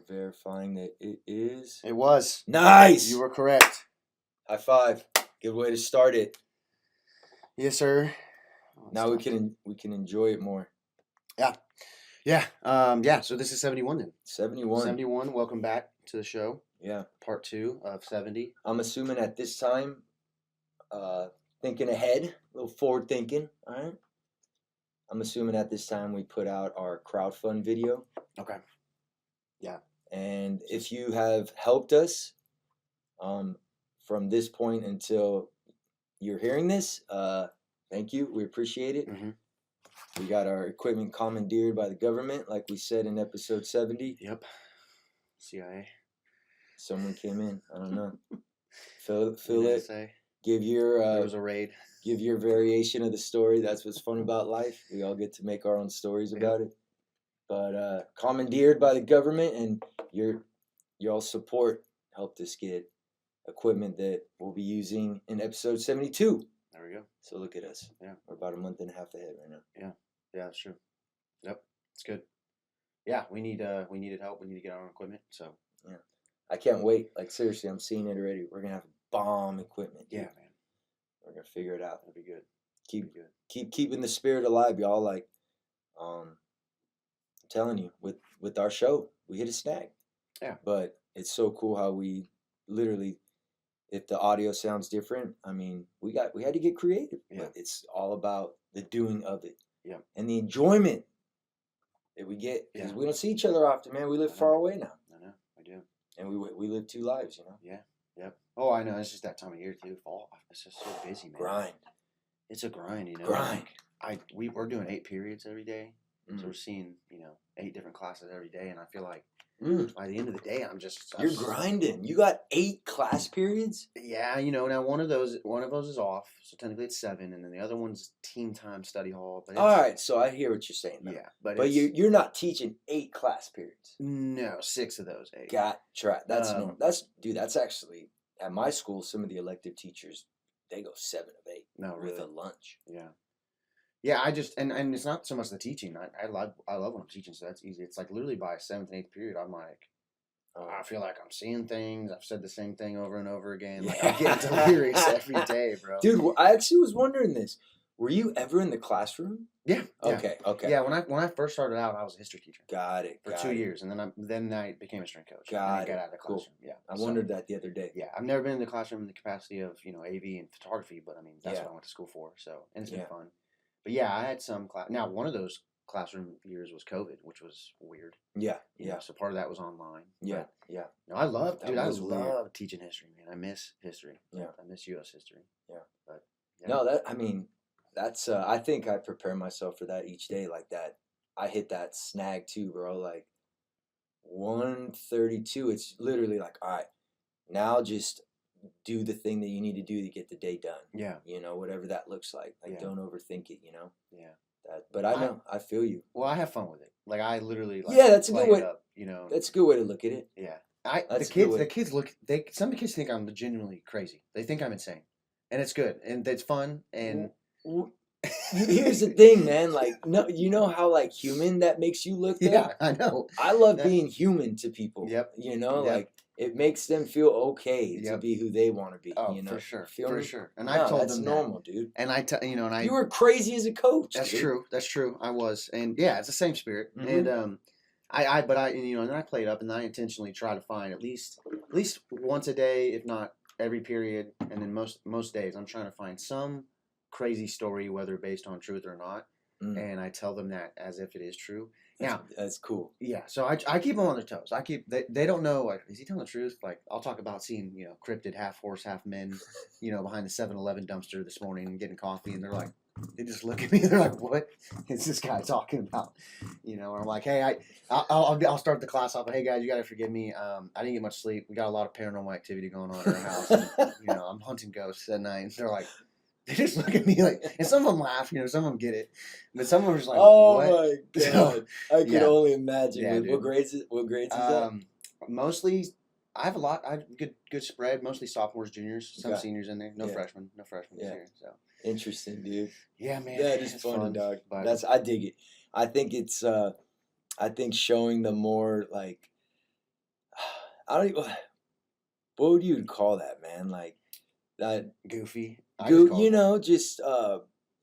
verifying that it is. It was. Nice! You were correct. High five. Good way to start it. Yes, sir. Now we can enjoy it more. Yeah. So this is 71 then. 71. 71. Welcome back to the show. Yeah. Part 2 of 70. I'm assuming at this time, thinking ahead, a little forward thinking, all right? I'm assuming at this time we put out our crowdfund video. Okay. Yeah. And if you have helped us from this point until you're hearing this, thank you. We appreciate it. Mm-hmm. We got our equipment commandeered by the government, like we said in episode 70. Yep. CIA. Someone came in. I don't know. Fill it. NSA. Give your there was a raid. Give your variation of the story. That's what's fun about life. We all get to make our own stories about it. But commandeered by the government, and your all's support helped us get equipment that we'll be using in episode 72. There we go. So look at us. Yeah. We're about a month and a half ahead right now. Yeah, that's true. Yep. It's good. Yeah, we needed help. We need to get our own equipment. So yeah. I can't wait. Like seriously, I'm seeing it already. We're gonna have bomb equipment. Dude. Yeah, man. We're gonna figure it out. That'll be good. Keep keeping the spirit alive, y'all. Like, I'm telling you, with our show, we hit a snag. Yeah. But it's so cool how we literally, if the audio sounds different, I mean, we had to get creative. Yeah. But it's all about the doing of it. Yeah. And the enjoyment that we get because we don't see each other often, man. We live far away now. I know. I do. And we live two lives, you know. Yeah. Yep. Oh, I know. It's just that time of year too. Fall. It's just so busy, man. Grind. It's a grind, you know. Grind. Like, we're doing 8 periods every day, so we're seeing 8 different classes every day, and I feel like by the end of the day, You're grinding. You got 8 class periods. Yeah, now one of those is off, so technically it's 7, and then the other one's team time study hall. But all right, so I hear what you're saying. Though. Yeah, but you're not teaching 8 class periods. No, 6 of those 8. That's normal. That's actually at my school. Some of the elective teachers they go 7 of 8. No, really. With a lunch. Yeah. Yeah, I just and it's not so much the teaching. I love when I'm teaching, so that's easy. It's like literally by 7th and 8th period, I'm like, I feel like I'm seeing things. I've said the same thing over and over again. Like I'm getting delirious every day, bro. Dude, I actually was wondering this. Were you ever in the classroom? Yeah. Okay. Yeah, when I first started out, I was a history teacher. Got it. For 2 years, and then I became a strength coach. Got it. Got out of the classroom. Cool. Yeah. I wondered that the other day. Yeah, I've never been in the classroom in the capacity of AV and photography, but I mean that's what I went to school for. So and it's been fun. But yeah, I had some class. Now one of those classroom years was COVID, which was weird. Yeah. So part of that was online. Yeah. No, I love weird. teaching history, man. I miss history. Yeah. I miss U.S. history. Yeah. But no, that's I think I prepare myself for that each day like that. I hit that snag too, bro. Like 1:32. It's literally like, all right, now just do the thing that you need to do to get the day done. Yeah. Whatever that looks like. Like don't overthink it. Yeah. But I feel you. Well, I have fun with it. Like I literally. That's a good way. Up, That's a good way to look at it. Yeah. The kids some kids think I'm genuinely crazy. They think I'm insane, and it's good and it's fun and. Here's the thing, man. Like, no, you know how like human that makes you look. Though? Yeah, I know. I love being human to people. Yep. Like it makes them feel okay to be who they want to be. Oh, for sure, for sure. And I told them normal, dude. And you were crazy as a coach. That's dude. true. That's true. I was, and yeah, it's the same spirit. Mm-hmm. And and then I played up, and I intentionally try to find at least once a day, if not every period, and then most days, I'm trying to find some crazy story, whether based on truth or not, and I tell them that as if it is true. That's cool. Yeah, so I keep them on their toes. They don't know, like, is he telling the truth? Like, I'll talk about seeing cryptid half horse half men, behind the 7-Eleven dumpster this morning and getting coffee, and they're like, they just look at me. They're like, "What is this guy talking about?" Or I'm like, "Hey, I'll start the class off. Hey guys, you gotta forgive me. I didn't get much sleep. We got a lot of paranormal activity going on in our house. And, I'm hunting ghosts at night." And they're like. They just look at me like, and some of them laugh, some of them get it, but some of them are just like, "Oh what?" my god, I can only imagine. Yeah, what grades is that? Mostly, I have good spread. Mostly sophomores, juniors, some seniors in there. No freshmen this year. So interesting, dude. Yeah, man. That is fun, dog. I dig it. I think it's showing the more like I don't even, what would you call that, man? Like that, Goofy. I just call you it that. know, just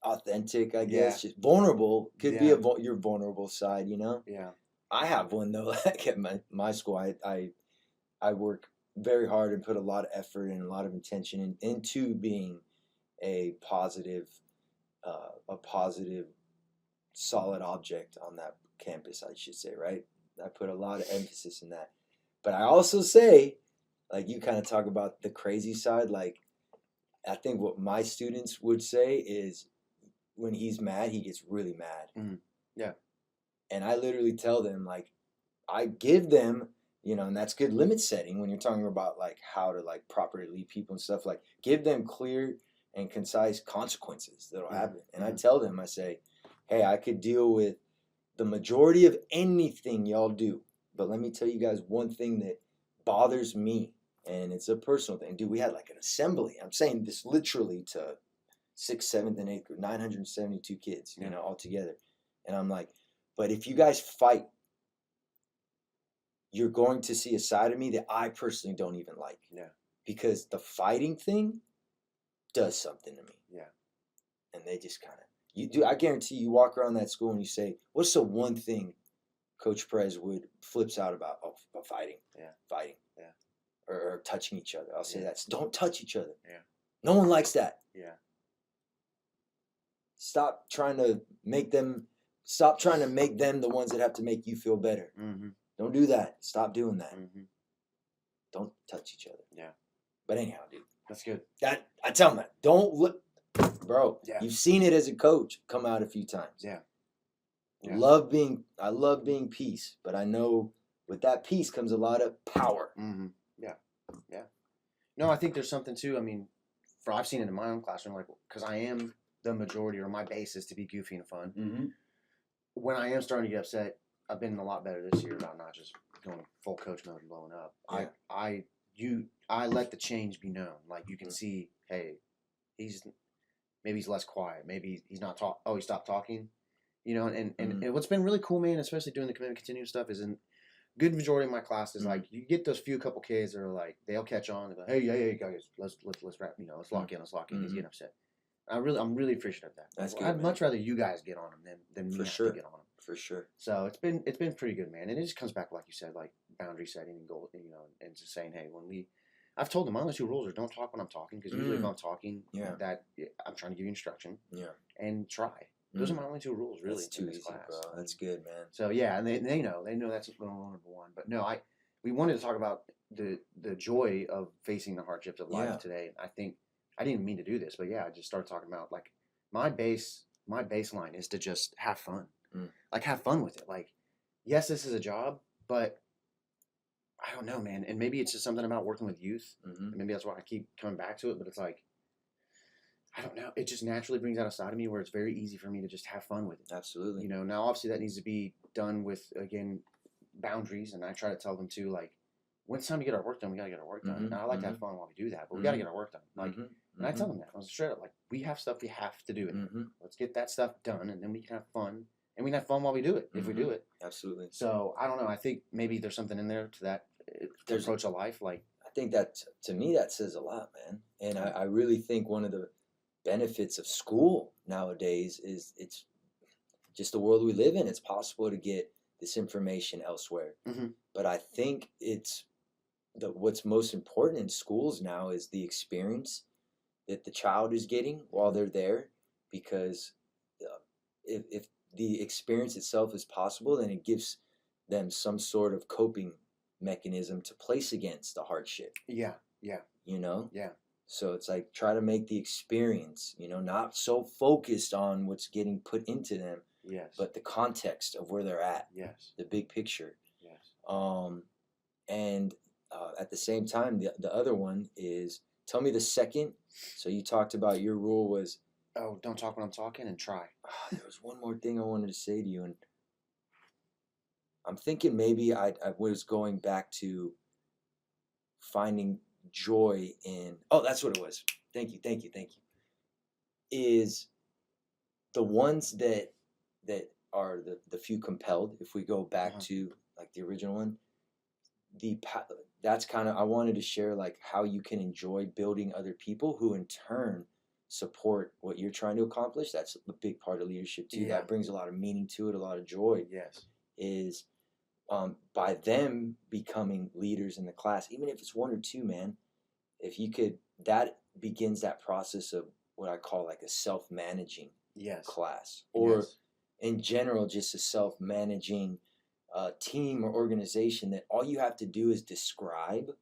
authentic, I Yeah. guess. Just vulnerable could be Yeah. your vulnerable side, you know. Yeah. I have one though. Like at my school, I work very hard and put a lot of effort and a lot of intention into being a positive, a positive, solid object on that campus. I should say, right? I put a lot of emphasis in that. But I also say, like you kind of talk about the crazy side. Like I think what my students would say is when he's mad, he gets really mad. Mhm. Yeah. And I literally tell them like I give them, you know, and that's good limit setting when you're talking about like how to like properly lead people and stuff. Like give them clear and concise consequences that'll happen. And I tell them, I say, hey, I could deal with the majority of anything y'all do, but let me tell you guys one thing that bothers me, and it's a personal thing. Dude, we had like an assembly. I'm saying this literally to sixth, seventh, and eighth grade, 972 kids, you know, all together. And I'm like, but if you guys fight, you're going to see a side of me that I personally don't even like. Yeah. Because the fighting thing does something to me. Yeah. And they just kind of, you do. I guarantee you walk around that school and you say, what's the one thing Coach Perez would flips out about? Oh, about fighting. Yeah. Fighting. Yeah. Or touching each other. I'll say Yeah. that. Don't touch each other. Yeah. No one likes that. Yeah. Stop trying to make them the ones that have to make you feel better. Mm-hmm. Don't do that. Stop doing that. Mm-hmm. Don't touch each other. Yeah. But anyhow, dude. That's good. That I tell them that. Don't look, bro. Yeah. You've seen it as a coach come out a few times. Yeah. I love being peace, but I know with that peace comes a lot of power. Mm-hmm. Yeah. Yeah. No, I think there's something too. I mean, I've seen it in my own classroom, like because I am the majority, or my base is to be goofy and fun. Mm-hmm. When I am starting to get upset, I've been a lot better this year about not just going full coach mode and blowing up. Yeah. I let the change be known. Like you can see, hey, he's less quiet. Maybe he's not talk. Oh, he stopped talking. You know, and what's been really cool, man, especially doing the commitment continuum stuff, is in good majority of my classes, like you get those few couple kids that are like they'll catch on. They're like, hey, yeah, guys, let's wrap. You know, let's lock in. He's getting upset. I'm really appreciative of that. That's good, I'd man. much rather you guys get on him than me For have sure. to get on him. For sure. So it's been pretty good, man. And it just comes back, like you said, like boundary setting and goal, you know, and just saying, hey, I've told them my only two rules are don't talk when I'm talking, because usually if I'm talking, that I'm trying to give you instruction, and try. Those are my only two rules, really. That's too easy, class. bro. That's good, man. So yeah, and they know that's rule number one. But no, we wanted to talk about the joy of facing the hardships of life today. I think I didn't mean to do this, but yeah, I just started talking about like my baseline is to just have fun, like have fun with it. Like, yes, this is a job, but I don't know, man. And maybe it's just something about working with youth. And maybe that's why I keep coming back to it. But it's like, I don't know. It just naturally brings out a side of me where it's very easy for me to just have fun with it. Absolutely. You know, now obviously that needs to be done with, again, boundaries. And I try to tell them too, like, when it's time to get our work done, we got to get our work done. And I like to have fun while we do that, but we got to get our work done. Like, and I tell them that. I was straight up, like, we have stuff we have to do it. Let's get that stuff done, and then we can have fun. And we can have fun while we do it, if we do it. Absolutely. So, I don't know. I think maybe there's something in there to that approach of life. Like, I think that, to me, that says a lot, man. And I really think one of the benefits of school nowadays is it's just the world we live in. It's possible to get this information elsewhere. But I think it's what's most important in schools now is the experience that the child is getting while they're there, because if the experience itself is possible, then it gives them some sort of coping mechanism to place against the hardship. Yeah. You know? Yeah. So it's like try to make the experience, you know, not so focused on what's getting put into them, but the context of where they're at, the big picture. And at the same time, the other one is tell me the second. So you talked about your rule was, oh, don't talk when I'm talking, and try. There was one more thing I wanted to say to you, and I'm thinking maybe I was going back to finding joy in, that's what it was. Thank you. Is the ones that are the few compelled, if we go back to like the original one, that's kind of, I wanted to share like how you can enjoy building other people who in turn support what you're trying to accomplish. That's a big part of leadership too. Yeah. That brings a lot of meaning to it, a lot of joy. Yes. Is by them becoming leaders in the class, even if it's one or two, man. If you could, that begins that process of what I call like a self-managing Yes. class, or Yes. in general, just a self-managing team or organization that all you have to do is describe,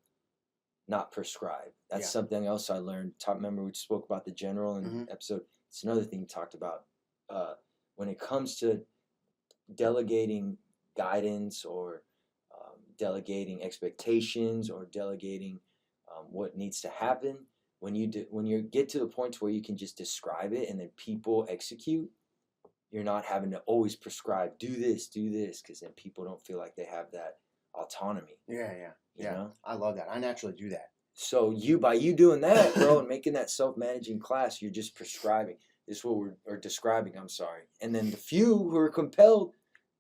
not prescribe. That's something else I learned. Remember we spoke about the general in episode. It's another thing we talked about. When it comes to delegating guidance or delegating expectations or delegating what needs to happen, when you get to the point where you can just describe it and then people execute, you're not having to always prescribe, do this, because then people don't feel like they have that autonomy. Yeah. You know? I love that. I naturally do that. So by you doing that, bro, and making that self-managing class, you're just prescribing. This is what we're describing. I'm sorry. And then the few who are compelled,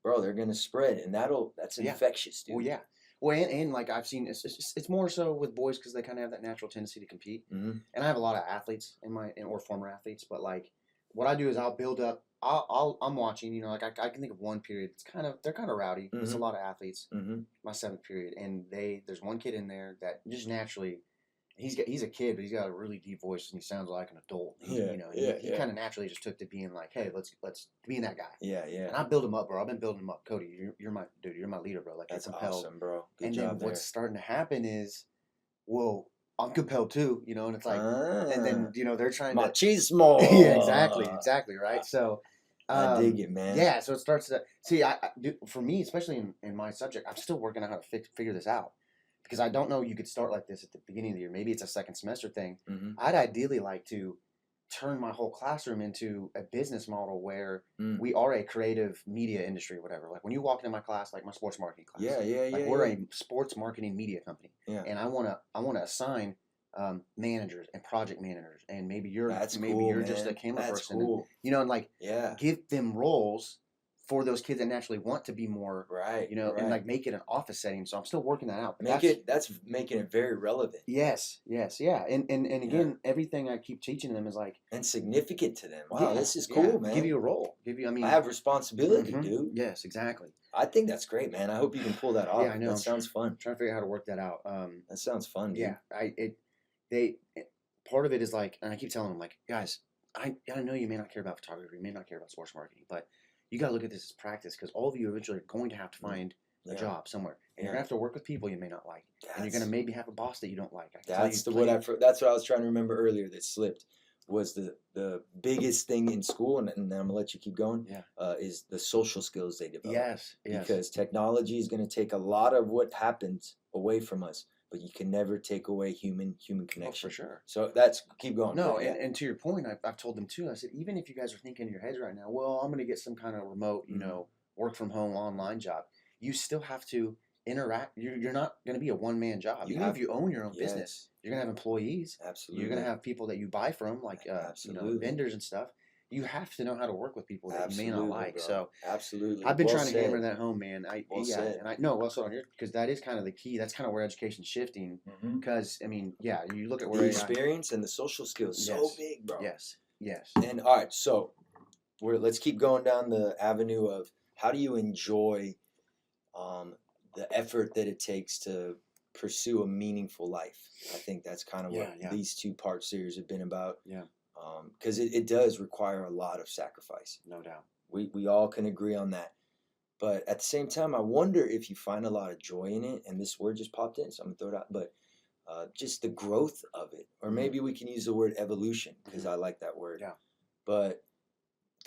bro, they're gonna spread, and that's infectious, dude. Well, yeah. Well, and like I've seen, it's more so with boys because they kind of have that natural tendency to compete. Mm-hmm. And I have a lot of athletes or former athletes, but like what I do is I'll build up. I'm watching. You know, like I can think of one period. They're kind of rowdy. Mm-hmm. It's a lot of athletes. Mm-hmm. My seventh period, and there's one kid in there that just naturally. He's a kid, but he's got a really deep voice, and he sounds like an adult. He kind of naturally just took to being like, "Hey, let's being that guy." Yeah. And I build him up, bro. I've been building him up. Cody, you're my dude. You're my leader, bro. Like that's you're compelled. Awesome, bro. Good and job then there. what's starting to happen is, well, I'm compelled too, you know, and it's like, and then they're trying machismo. to. Yeah, exactly, right. So. I dig it, man. Yeah, so it starts to see. For me, especially in my subject, I'm still working on how to figure this out. Because I don't know you could start like this at the beginning of the year. Maybe it's a second semester thing. Mm-hmm. I'd ideally like to turn my whole classroom into a business model where we are a creative media industry, whatever. Like when you walk into my class, like my sports marketing class, we're a sports marketing media company, and I wanna assign managers and project managers, and maybe you're just a camera person, cool. and give them roles for those kids that naturally want to be more, and like make it an office setting. So I'm still working that out. But that's making it very relevant. Yes, yeah, and again, everything I keep teaching them is like and significant to them. Wow, this is cool, man. Give you a role. I have responsibility, dude. Yes, exactly. I think that's great, man. I hope you can pull that off. Yeah, I know. That sounds fun. I'm trying to figure out how to work that out. That sounds fun, dude. Yeah, part of it is like, and I keep telling them like, guys, I know you may not care about photography, you may not care about sports marketing, but you got to look at this as practice because all of you eventually are going to have to find a job somewhere, and you're gonna have to work with people you may not like, and you're gonna maybe have a boss that you don't like. That's what I was trying to remember earlier that slipped was the biggest thing in school, and then I'm gonna let you keep going. Is the social skills they develop. Yes. Because technology is gonna take a lot of what happens away from us, but you can never take away human connection. For sure. So keep going. No, and to your point, I've told them too. I said, even if you guys are thinking in your heads right now, well, I'm going to get some kind of remote, work from home online job, you still have to interact. You're not going to be a one-man job. Even if you own your own business, you're going to have employees. Absolutely. You're going to have people that you buy from, like vendors and stuff. You have to know how to work with people that you may not like. Bro. So absolutely, I've been trying to hammer that home, man. And I know because that is kind of the key. That's kind of where education's shifting. Because I mean, you look at where the experience and the social skills so big, bro. Yes. And all right, so let's keep going down the avenue of how do you enjoy the effort that it takes to pursue a meaningful life. I think that's kind of what these 2-part series have been about. Yeah. Because it does require a lot of sacrifice. No doubt. We all can agree on that. But at the same time, I wonder if you find a lot of joy in it. And this word just popped in, so I'm going to throw it out. But just the growth of it. Or maybe we can use the word evolution, because I like that word. Yeah. But,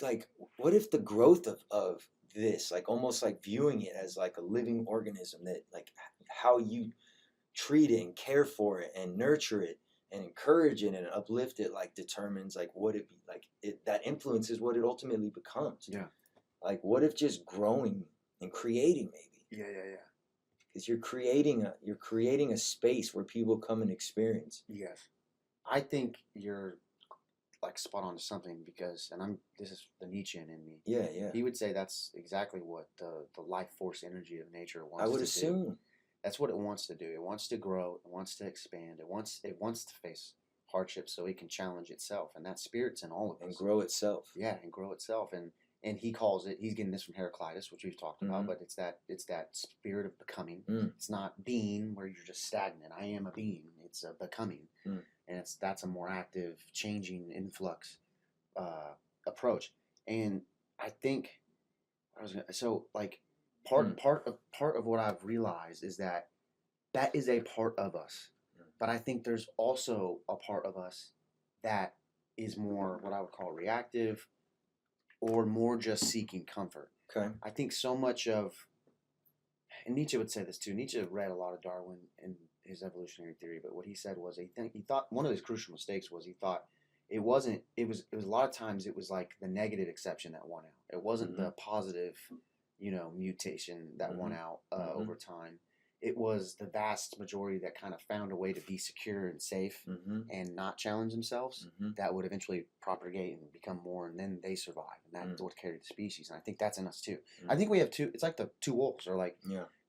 like, what if the growth of this, like almost like viewing it as like a living organism, that like how you treat it and care for it and nurture it, and encourage it and uplift it, like determines like what it be like that influences what it ultimately becomes. Yeah. Like what if just growing and creating maybe? Yeah. Because you're creating a space where people come and experience. Yes. I think you're like spot on to something because, this is the Nietzschean in me. Yeah. He would say that's exactly what the life force energy of nature wants. I would assume. That's what it wants to do. It wants to grow. It wants to expand. It wants to face hardships so it can challenge itself, and that spirit's in all of us. And grow itself. Yeah, and grow itself. And he calls it. He's getting this from Heraclitus, which we've talked about. Mhm. But it's that spirit of becoming. Mm. It's not being where you're just stagnant. I am a being. It's a becoming, Mm. and that's a more active, changing, influx approach. And I think so like part of what I've realized is that is a part of us, but I think there's also a part of us that is more what I would call reactive or more just seeking comfort. Okay. I think so much of, and Nietzsche would say this too. Nietzsche read a lot of Darwin and his evolutionary theory, but what he said was he thought one of his crucial mistakes was he thought it was a lot of times it was like the negative exception that won out. It wasn't the positive, mutation that won out over time. It was the vast majority that kind of found a way to be secure and safe and not challenge themselves that would eventually propagate and become more, and then they survive, and that's what carried the species. And I think that's in us too. I think we have two. It's like the two wolves, or like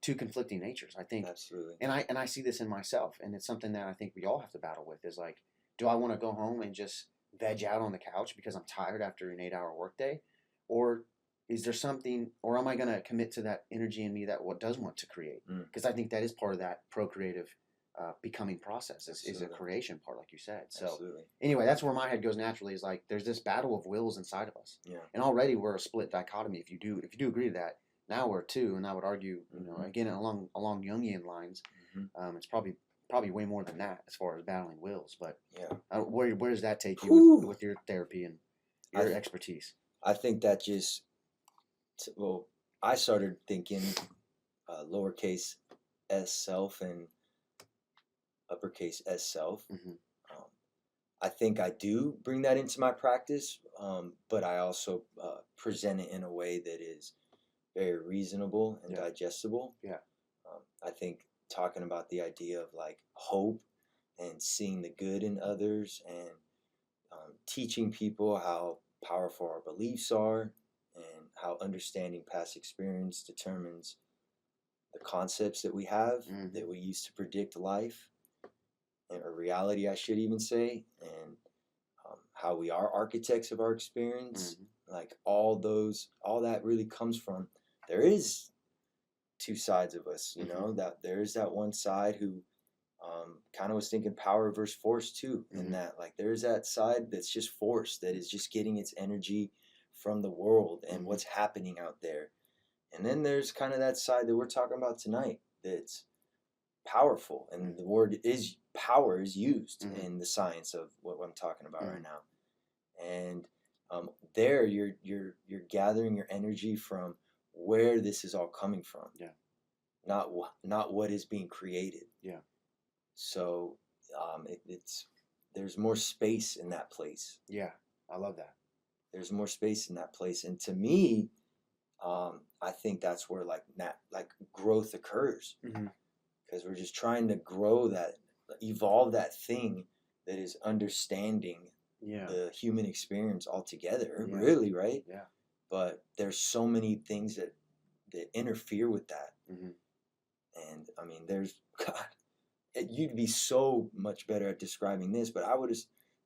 two conflicting natures. I think Absolutely. and I see this in myself, and it's something that I think we all have to battle with. Is like, do I want to go home and just veg out on the couch because I'm tired after an 8-hour workday, or is there something, or am I going to commit to that energy in me that what does want to create? Because I think that is part of that procreative becoming process is a creation part, like you said. So Absolutely. anyway, that's where my head goes naturally. Is like there's this battle of wills inside of us, and already we're a split dichotomy. If you do agree to that, now we're two, and I would argue, again along Jungian lines, it's probably way more than that as far as battling wills. But where does that take you with your therapy and your expertise? I think that just, well, I started thinking lowercase s self and uppercase s self. I think I do bring that into my practice, but I also present it in a way that is very reasonable and digestible. I think talking about the idea of like hope and seeing the good in others and teaching people how powerful our beliefs are and how understanding past experience determines the concepts that we have that we use to predict life or reality, I should even say, and how we are architects of our experience. Like all that really comes from, there is two sides of us, that there is that one side who kind of was thinking power versus force too, and that like there's that side that's just force, that is just getting its energy from the world and what's happening out there. And then there's kind of that side that we're talking about tonight that's powerful, and the word is power is used in the science of what I'm talking about right now. And there you're gathering your energy from where this is all coming from, not what is being created. So there's more space in that place. I love that. There's more space in that place, and to me, I think that's where like growth occurs, because we're just trying to grow that, evolve that thing that is understanding the human experience altogether, really, right? But there's so many things that interfere with that. And I mean, there's you'd be so much better at describing this, but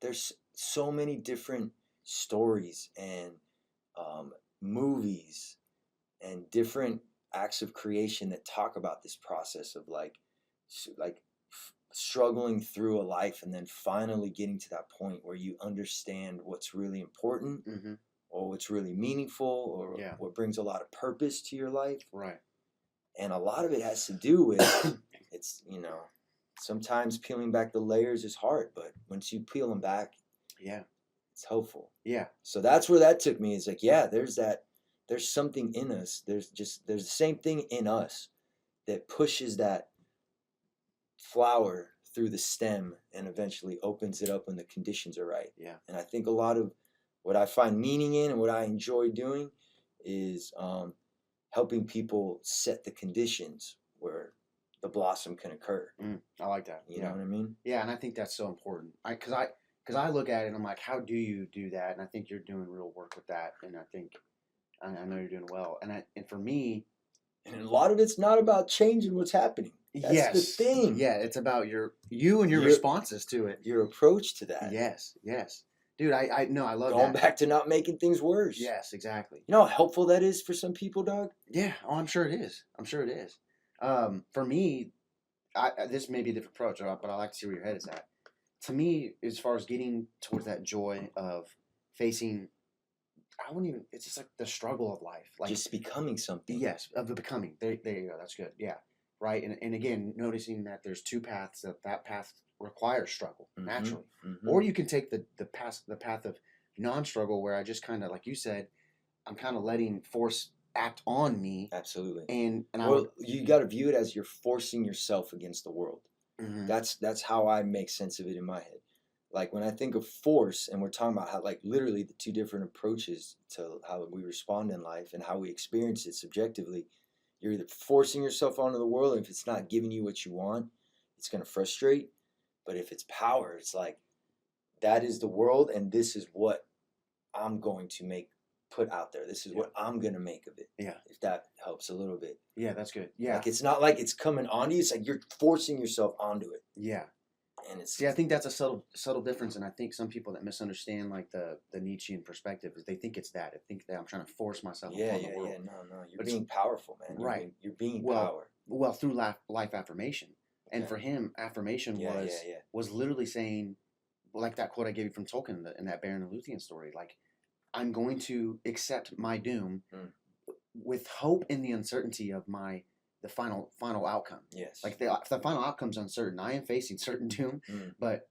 there's so many different stories and movies and different acts of creation that talk about this process of like struggling through a life and then finally getting to that point where you understand what's really important or what's really meaningful or what brings a lot of purpose to your life. And a lot of it has to do with it's, sometimes peeling back the layers is hard, but once you peel them back, it's helpful. So that's where that took me. Is like, there's something in us. There's the same thing in us that pushes that flower through the stem and eventually opens it up when the conditions are right. And I think a lot of what I find meaning in and what I enjoy doing is helping people set the conditions where the blossom can occur. I like that. You know what I mean? Yeah, and I think that's so important. Because I look at it and I'm like, how do you do that? And I think you're doing real work with that. And I know you're doing well. And for me, and a lot of it's not about changing what's happening. That's Yes. the thing. Yeah, it's about you and your Your- responses to it. Your approach to that. Yes, yes. Dude, I know, I love Going that. back to not making things worse. Yes, exactly. You know how helpful that is for some people, dog? Yeah, oh, I'm sure it is. I'm sure it is. For me, this may be a different approach, but I like to see where your head is at. To me, as far as getting towards that joy of facing, I wouldn't even. It's just like the struggle of life, like Just becoming something. yes, of the becoming. There you go. That's good. Yeah, right. And again, noticing that there's two paths. That path requires struggle naturally, or you can take the path of non-struggle, where I just kind of, like you said, I'm kind of letting force act on me. Absolutely. And well, you got to view it as you're forcing yourself against the world. Mhm. That's how I make sense of it in my head. Like when I think of force, and we're talking about how, like, literally the two different approaches to how we respond in life and how we experience it subjectively, you're either forcing yourself onto the world, and if it's not giving you what you want, it's going to frustrate. But if it's power, it's like, that is the world, and this is what I'm going to put out there. This is what I'm going to make of it. Yeah. If that helps a little bit. Yeah, that's good. Yeah. Like, it's not like it's coming on you. It's like you're forcing yourself onto it. Yeah. And it's, see, I think that's a subtle difference, and I think some people that misunderstand like the Nietzschean perspective is they think it's that. I think that I'm trying to force myself upon the world. No, you're being powerful, man. Right. You're being Well, power. Well, through life affirmation, and Okay. for him, affirmation was literally saying, like that quote I gave you from Tolkien in that Baron and Luthien story, like, I'm going to accept my doom with hope in the uncertainty of the final outcome. Yes. Like the final outcome's uncertain. I am facing certain doom, but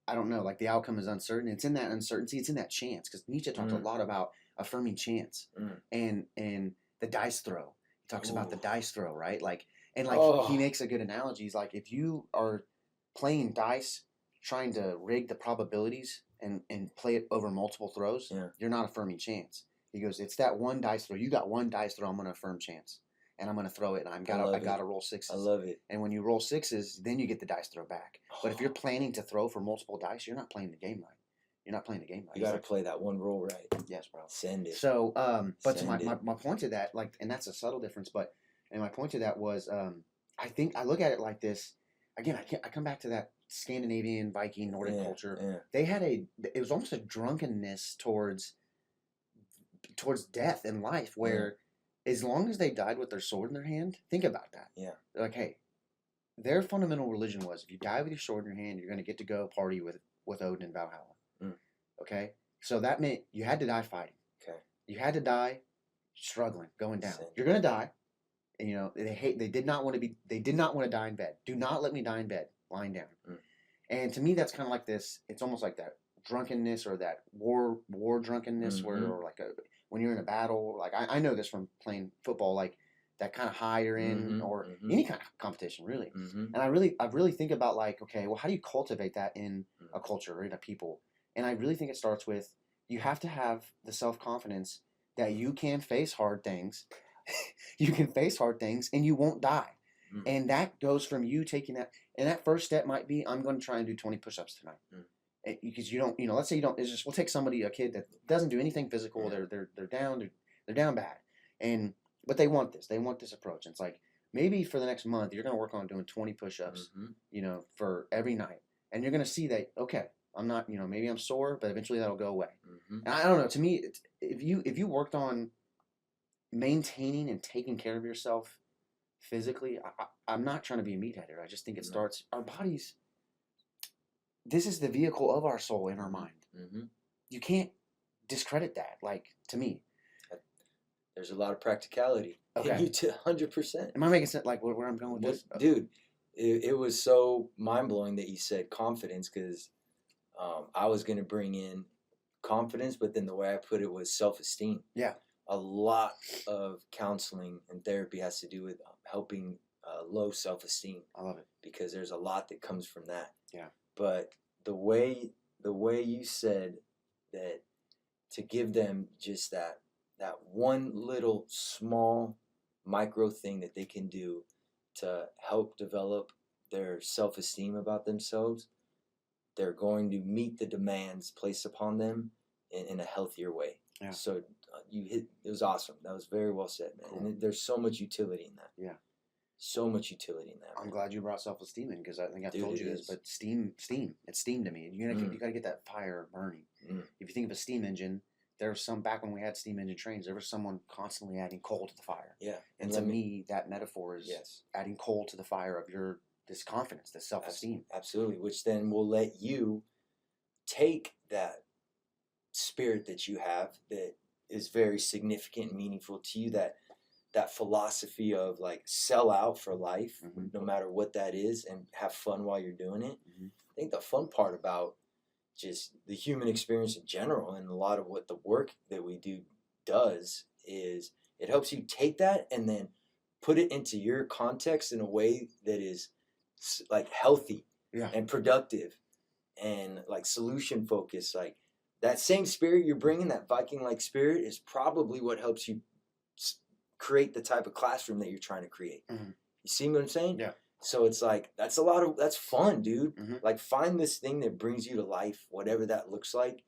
I don't know. Like the outcome is uncertain. It's in that uncertainty. It's in that chance. Because Nietzsche talks a lot about affirming chance and the dice throw. He talks about the dice throw, right? Like, and like he makes a good analogy. He's like, if you are playing dice, trying to rig the probabilities and play it over multiple throws, you're not affirming chance. He goes, it's that one dice throw. You got one dice throw. I'm going to affirm chance. And I'm going to throw it, and I got to roll sixes. I love it. And when you roll sixes, then you get the dice throw back. But if you're planning to throw for multiple dice, you're not playing the game right. You're not playing the game right. You got to play that one roll right. Yes, bro. Send it. So, but to my point to that, like, and that's a subtle difference, but, and my point to that was, I think I look at it like this. Again, I come back to that Scandinavian, Viking, Nordic culture. Yeah. They had it was almost a drunkenness towards death in life, where as long as they died with their sword in their hand, think about that. Yeah. They're like, hey, their fundamental religion was, if you die with your sword in your hand, you're going to get to go party with Odin and Valhalla. Okay? So that meant you had to die fighting. Okay. You had to die struggling, going down. You're going to die. And, you know, they did not want to die in bed. Do not let me die in bed, lying down. And to me, that's kind of like this. It's almost like that drunkenness, or that war drunkenness, where, or like when you're in a battle, like I know this from playing football, like that kind of high you're in, or any kind of competition, really. And I really think about, like, okay, well, how do you cultivate that in a culture or in a people? And I really think it starts with, you have to have the self-confidence that you can face hard things. You can face hard things and you won't die. And that goes from you taking that. And that first step might be, I'm going to try and do 20 push-ups tonight. Because you don't, let's say you don't, it's just, we'll take a kid that doesn't do anything physical. They're down bad. But they want this approach. And it's like, maybe for the next month, you're going to work on doing 20 push-ups, for every night. And you're going to see that, okay, I'm not, maybe I'm sore, but eventually that'll go away. And I don't know, to me, if you worked on maintaining and taking care of yourself physically, I'm not trying to be a meathead here. I just think it starts, our bodies, this is the vehicle of our soul and our mind. You can't discredit that, like, to me. There's a lot of practicality. Okay. You to 100%. Am I making sense, like, where I'm going with this? Dude, it was so mind-blowing that you said confidence, because I was going to bring in confidence, but then the way I put it was self-esteem. Yeah. A lot of counseling and therapy has to do with helping low self-esteem. I love it, because there's a lot that comes from that. Yeah. But the way you said that, to give them just that one little small micro thing that they can do to help develop their self-esteem about themselves, they're going to meet the demands placed upon them in a healthier way. Yeah. So it was awesome. That was very well said, man. Cool. And there's so much utility in that. Yeah. So much utility in that. I'm man. glad you brought self-esteem in, because I think I've Dude, told it you this, is. but steam, it's steam to me. You gotta get that fire burning. Mm. If you think of a steam engine, there was some back when we had steam engine trains. There was someone constantly adding coal to the fire. Yeah. And to me, that metaphor is Yes. adding coal to the fire of this confidence, this self-esteem. Absolutely. Which then will let you take that spirit that you have that is very significant and meaningful to you, that philosophy of like sell out for life, no matter what that is, and have fun while you're doing it. I think the fun part about just the human experience in general, and a lot of what the work that we do does, is it helps you take that and then put it into your context in a way that is like healthy and productive and like solution focused. Like that same spirit you're bringing, that Viking like spirit, is probably what helps you create the type of classroom that you're trying to create. You see what I'm saying? Yeah. So it's like that's fun, dude. Like find this thing that brings you to life, whatever that looks like.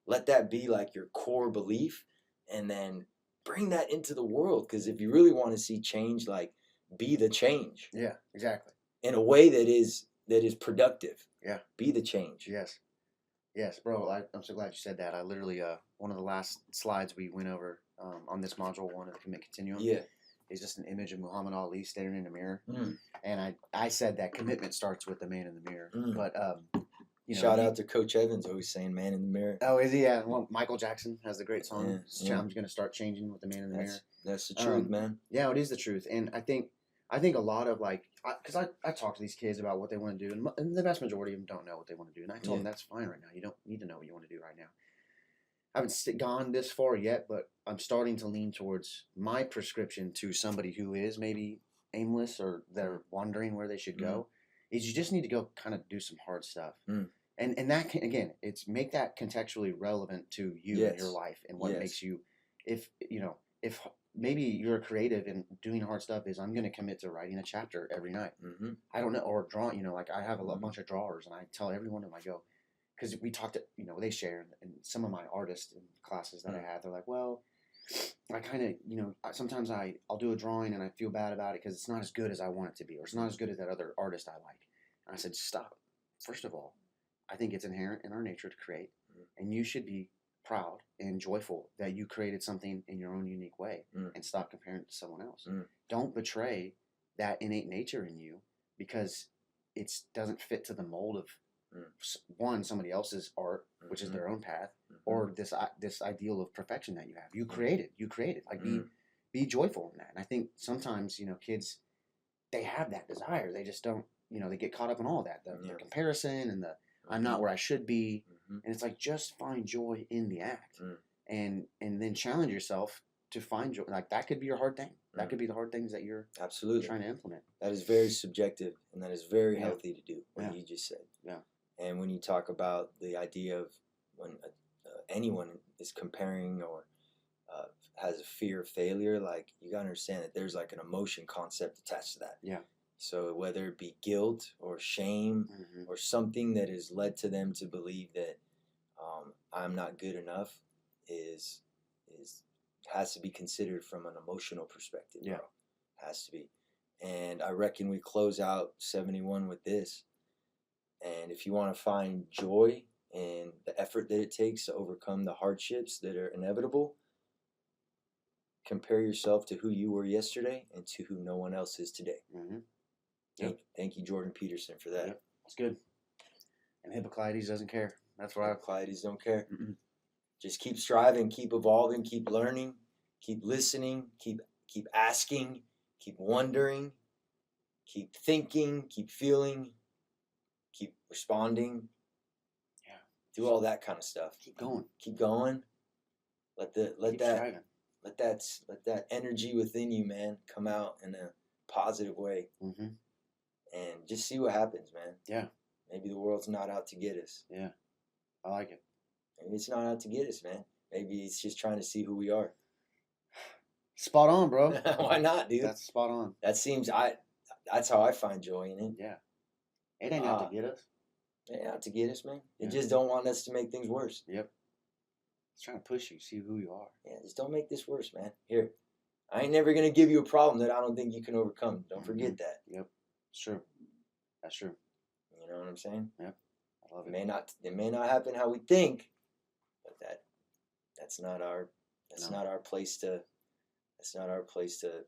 Let that be like your core belief, and then bring that into the world. Because if you really want to see change, like be the change. Yeah, exactly. In a way that is productive. Yeah. Be the change. Yes. Yes, bro. I'm so glad you said that. I literally, one of the last slides we went over on this module 1 of the Commit Continuum is just an image of Muhammad Ali staring in the mirror. And I said that commitment starts with the man in the mirror. But, shout out to Coach Evans, always saying man in the mirror. Oh, is he? Yeah. Well, Michael Jackson has the great song. I'm going to start changing with the man in the mirror. That's the truth, man. Yeah, it is the truth. And I think a lot of because I talk to these kids about what they want to do, and the vast majority of them don't know what they want to do. And I told them that's fine right now. You don't need to know what you want to do right now. I haven't gone this far yet, but I'm starting to lean towards my prescription to somebody who is maybe aimless or they're wondering where they should go. Is you just need to go kind of do some hard stuff. And that can, again, it's make that contextually relevant to you and your life and what makes you, if maybe you're creative and doing hard stuff is I'm going to commit to writing a chapter every night. I don't know, or drawing, like I have a bunch of drawers and I tell every one of them, I go, because we talked to, they share, and some of my artists in classes that I had, they're like, well, I kind of, sometimes I'll do a drawing and I feel bad about it because it's not as good as I want it to be, or it's not as good as that other artist I like. And I said, stop. First of all, I think it's inherent in our nature to create, and you should be proud and joyful that you created something in your own unique way, and stop comparing it to someone else. Don't betray that innate nature in you because it doesn't fit to the mold of somebody else's art, which is their own path, or this ideal of perfection that you have. You created. Like be joyful in that. And I think sometimes kids, they have that desire. They just don't. They get caught up in all that, the comparison and the I'm not where I should be. And it's like, just find joy in the act, and then challenge yourself to find joy. Like that could be your hard thing. That could be the hard things that you're trying to implement. That is very subjective, and that is very healthy to do. What you just said. Yeah. And when you talk about the idea of when anyone is comparing or has a fear of failure, like you gotta understand that there's like an emotion concept attached to that. Yeah. So whether it be guilt or shame or something that has led to them to believe that I'm not good enough has to be considered from an emotional perspective. Yeah. Bro. Has to be. And I reckon we close out 71 with this. And if you want to find joy in the effort that it takes to overcome the hardships that are inevitable, compare yourself to who you were yesterday and to who no one else is today. Thank you, Jordan Peterson, for that. Yep. It's good. And Hippocrates doesn't care. That's why Hippocrates don't care. Just keep striving, keep evolving, keep learning, keep listening, keep asking, keep wondering, keep thinking, keep feeling, keep responding. Yeah. Do all that kind of stuff. Keep going. Keep going. Let that energy within you, man, come out in a positive way. And just see what happens, man. Yeah. Maybe the world's not out to get us. Yeah. I like it. Maybe it's not out to get us, man. Maybe it's just trying to see who we are. Spot on, bro. Why not, dude? That's spot on. That's how I find joy in it. Yeah. It ain't out to get us. It ain't out to get us, man. It just don't want us to make things worse. Yep. It's trying to push you, see who you are. Yeah, just don't make this worse, man. Here. I ain't never gonna give you a problem that I don't think you can overcome. Don't forget that. Yep. It's true. That's true. You know what I'm saying? Yep. I love It it. may not happen how we think, but that's not our place to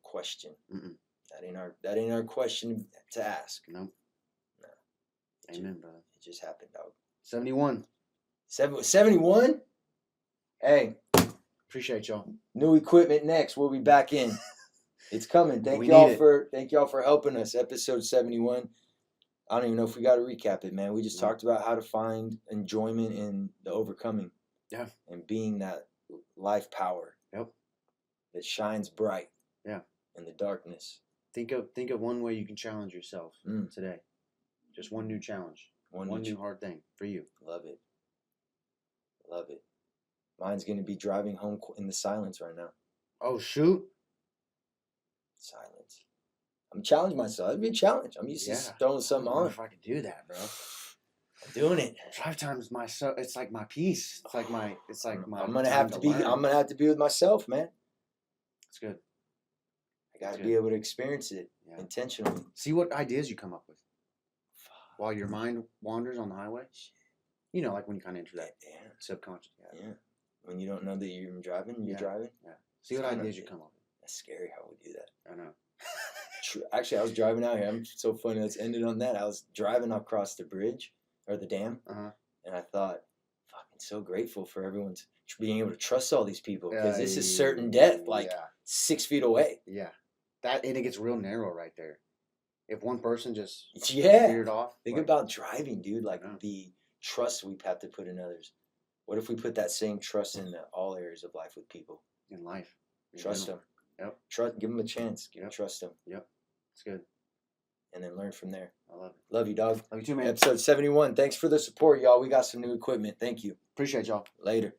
question. Mm-mm. That ain't our question to ask. Nope. No. Amen, brother. It just happened, dog. 71. 71? Hey, Appreciate y'all. new equipment next. We'll be back in. It's coming. Thank We y'all need it. for helping us. Episode 71. I don't even know if we got to recap it, man. We just talked about how to find enjoyment in the overcoming. Yeah. And being that life power. Yep. That shines bright. Yeah. In the darkness. Think of one way you can challenge yourself today. Just one new challenge. One new hard thing for you. Love it. Love it. Mine's going to be driving home in the silence right now. Oh, shoot. Silence. I'm challenging myself. It'd be a challenge. I'm used to throwing something I don't know on. if I could do that, bro. I'm doing it. Drive time is it's like my peace. It's like my I'm gonna have to be with myself, man. It's good. I gotta be able to experience it intentionally. See what ideas you come up with while your mind wanders on the highway. You know, like when you kind of enter that subconscious. Yeah. When you don't know that you're driving, you're driving. Yeah. See what ideas you come up with. That's scary how we do that. I know. Actually, I was driving out here. I'm so funny. Let's end it on that. I was driving across the bridge or the dam, and I thought, fucking so grateful for everyone's being able to trust all these people because this is certain death, like 6 feet away. Yeah, and it gets real narrow right there. If one person just veered off, think about driving, dude. Like the trust we have to put in others. What if we put that same trust in all areas of life with people? In life, trust them. Yep. Give them a chance. Trust them. Yep. It's good. And then learn from there. I love it. Love you, dog. Love you too, man. Episode 71. Thanks for the support, y'all. We got some new equipment. Thank you. Appreciate y'all. Later.